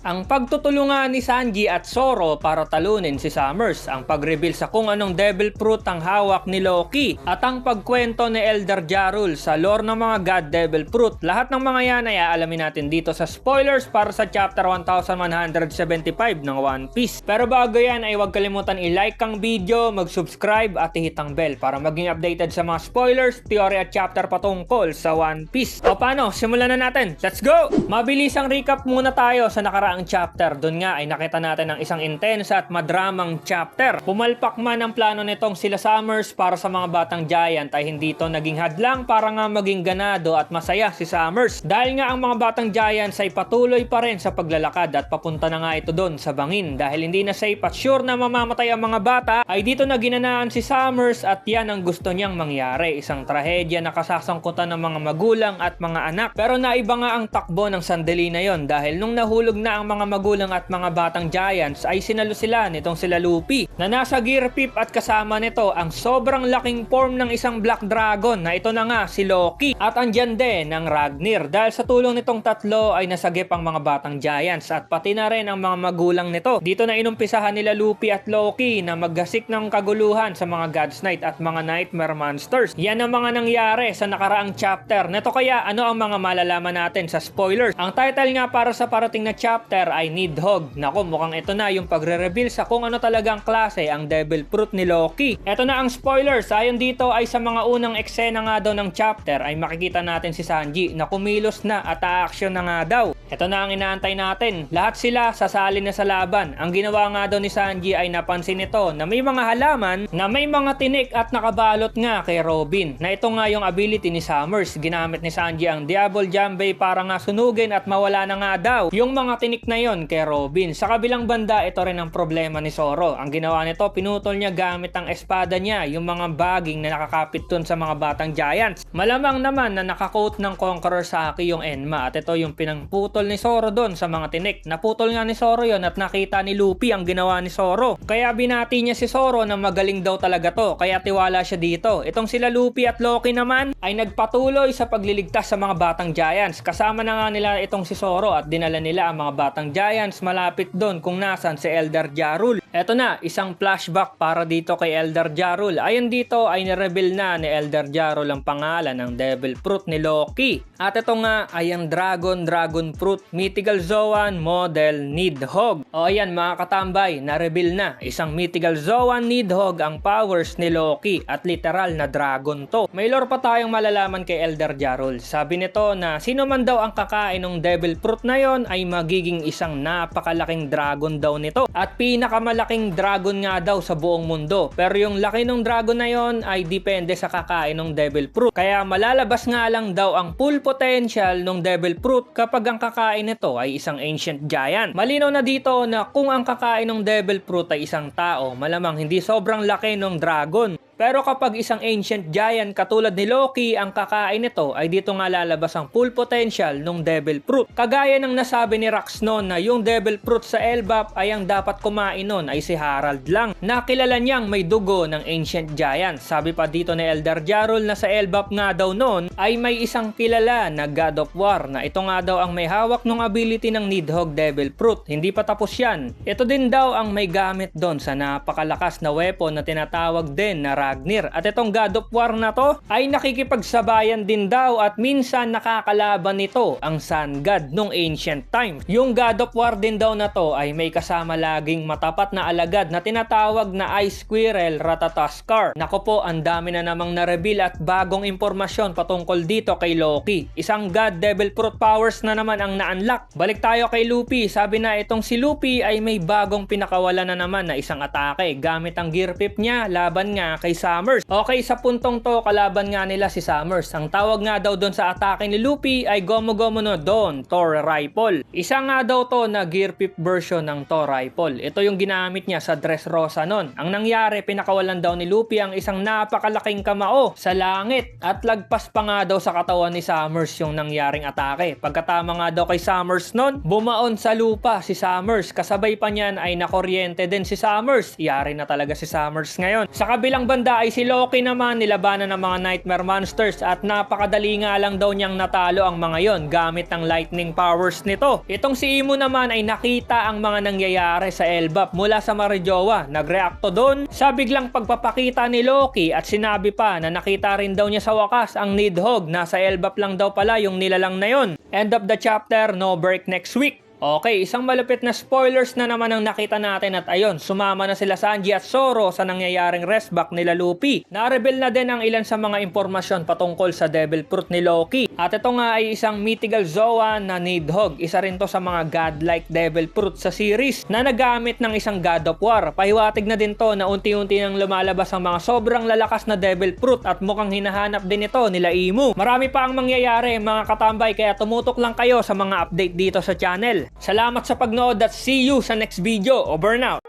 Ang pagtutulungan ni Sanji at Zoro para talunin si Summers, ang pag-reveal sa kung anong Devil Fruit ang hawak ni Loki, at ang pagkwento ni Elder Jarul sa lore ng mga God Devil Fruit. Lahat ng mga yan ay aalamin natin dito sa spoilers para sa chapter 1175 ng One Piece. Pero bago yan ay huwag kalimutan i-like ang video, mag-subscribe at i-hit ang bell para maging updated sa mga spoilers, theory at chapter patungkol sa One Piece. O paano, simulan na natin. Let's go! Mabilis ang recap muna tayo sa nakaraang chapter. Doon nga ay nakita natin ang isang intense at madramang chapter. Pumalpak man ang plano nitong sila Summers para sa mga batang giant ay hindi ito naging hadlang para nga maging ganado at masaya si Summers. Dahil nga ang mga batang giants ay patuloy pa rin sa paglalakad at papunta na nga ito doon sa bangin. Dahil hindi na safe at sure na mamamatay ang mga bata ay dito na ginanaan si Summers at yan ang gusto niyang mangyari. Isang trahedya na kasasangkutan ng mga magulang at mga anak. Pero naiba nga ang takbo ng sandali na yon dahil nung nahulog na ang mga magulang at mga batang giants ay sinalo sila nitong sila Luffy na nasa Gear 5 at kasama nito ang sobrang laking form ng isang Black Dragon na ito na nga si Loki at andyan din ang Ragnir. Dahil sa tulong nitong tatlo ay nasagip ang mga batang giants at pati na rin ang mga magulang nito. Dito na inumpisahan nila Luffy at Loki na maggasik ng kaguluhan sa mga God's Knight at mga Nightmare Monsters. Yan ang mga nangyari sa nakaraang chapter. Neto kaya ano ang mga malalaman natin sa spoilers? Ang title nga para sa parating na chapter ay Nidhogg. Naku, mukhang ito na yung pagre-reveal sa kung ano talagang klase ang Devil Fruit ni Loki. Ito na ang spoilers. Ayon dito ay sa mga unang eksena nga daw ng chapter ay makikita natin si Sanji na kumilos na at a-action na nga daw. Ito na ang inaantay natin. Lahat sila sasali na sa laban. Ang ginawa nga daw ni Sanji ay napansin nito na may mga halaman na may mga tinik at nakabalot nga kay Robin. Na ito nga yung ability ni Summers. Ginamit ni Sanji ang Diablo Jambe para nga sunugin at mawala na nga daw yung mga tinik na yon kay Robin. Sa kabilang banda, ito rin ang problema ni Zoro. Ang ginawa nito, pinutol niya gamit ang espada niya yung mga baging na nakakapit dun sa mga batang giants. Malamang naman na nakakoat ng Conqueror Saki yung Enma at ito yung pinangputol ni Zoro dun sa mga tinik. Naputol nga ni Zoro yon at nakita ni Luffy ang ginawa ni Zoro. Kaya binati niya si Zoro na magaling daw talaga to. Kaya tiwala siya dito. Itong sila Luffy at Loki naman ay nagpatuloy sa pagliligtas sa mga batang giants. Kasama na nga nila itong si Zoro at dinala nila ang mga batang giants malapit doon kung nasan si Elder Jarul. Eto na, isang flashback para dito kay Elder Jarul. Ayon dito ay nireveal na ni Elder Jarul ang pangalan ng Devil Fruit ni Loki. At ito nga ay ang Dragon Fruit Mythical Zoan Model Nidhogg. O ayan mga katambay, na-reveal na. Isang Mythical Zoan Nidhogg ang powers ni Loki at literal na dragon to. May lore pa tayong malalaman kay Elder Jarul. Sabi nito na sino man daw ang kakain ng Devil Fruit na yon ay magiging isang napakalaking dragon daw nito. At pinakamalaking dragon nga daw sa buong mundo. Pero yung laki ng dragon na yon ay depende sa kakain ng Devil Fruit. Kaya malalabas nga lang daw ang full potential ng Devil Fruit kapag ang kakain nito ay isang ancient giant. Malinaw na dito na kung ang kakain ng Devil Fruit ay isang tao, malamang hindi sobrang laki ng dragon. Pero kapag isang ancient giant katulad ni Loki ang kakain nito ay dito nga lalabas ang full potential ng Devil Fruit. Kagaya ng nasabi ni Rax noon na yung Devil Fruit sa Elbap ay ang dapat kumain nun ay si Harald lang. Nakilala niyang may dugo ng ancient giant. Sabi pa dito ni Elder Jarul na sa Elbap nga daw noon ay may isang kilala na God of War na ito nga daw ang may hawak ng ability ng Nidhogg Devil Fruit. Hindi pa tapos yan. Ito din daw ang may gamit doon sa napakalakas na weapon na tinatawag din na Ragnir. At itong God of War na to ay nakikipagsabayan din daw at minsan nakakalaban nito ang Sun God nung ancient times. Yung God of War din daw na to ay may kasama laging matapat na alagad na tinatawag na Ice Squirrel Ratatoskr. Nako po, ang dami na namang na-reveal at bagong impormasyon patungkol dito kay Loki. Isang God Devil Fruit powers na naman ang na-unlock. Balik tayo kay Luffy. Sabi na itong si Luffy ay may bagong pinakawala na naman na isang atake gamit ang Gear 5 niya laban nga kay Summers. Okay, sa puntong to, kalaban nga nila si Summers. Ang tawag nga daw doon sa atake ni Luffy ay Gomu Gomu no Don Thor Rifle. Isa nga daw to na Gear 5 version ng Thor Rifle. Ito yung ginamit niya sa Dressrosa nun. Ang nangyari, pinakawalan daw ni Luffy ang isang napakalaking kamao sa langit at lagpas pa nga daw sa katawan ni Summers yung nangyaring atake. Pagkatama nga daw kay Summers nun, bumaon sa lupa si Summers. Kasabay pa niyan ay nakuryente din si Summers. Iyari na talaga si Summers ngayon. Sa kabilang banda bida ay si Loki naman nilabanan ng mga Nightmare Monsters at napakadali nga lang daw niyang natalo ang mga yon gamit ang lightning powers nito. Itong si Imo naman ay nakita ang mga nangyayari sa Elbap mula sa Marijoa. Nagreakto doon sa biglang pagpapakita ni Loki at sinabi pa na nakita rin daw niya sa wakas ang Nidhogg. Nasa Elbap lang daw pala yung nilalang na yon. End of the chapter, no break next week. Okay, isang malupit na spoilers na naman ang nakita natin at ayun, sumama na sila Sanji at Zoro sa nangyayaring restback nila Luffy. Na-reveal na din ang ilan sa mga impormasyon patungkol sa Devil Fruit ni Loki. At ito nga ay isang mythical Zoan na Nidhogg. Isa rin to sa mga godlike Devil Fruit sa series na nagamit ng isang God of War. Pahiwatig na din to na unti-unti nang lumalabas ang mga sobrang lalakas na Devil Fruit at mukhang hinahanap din ito nila Imu. Marami pa ang mangyayari mga katambay kaya tumutok lang kayo sa mga update dito sa channel. Salamat sa pagnood at see you sa next video. Over now!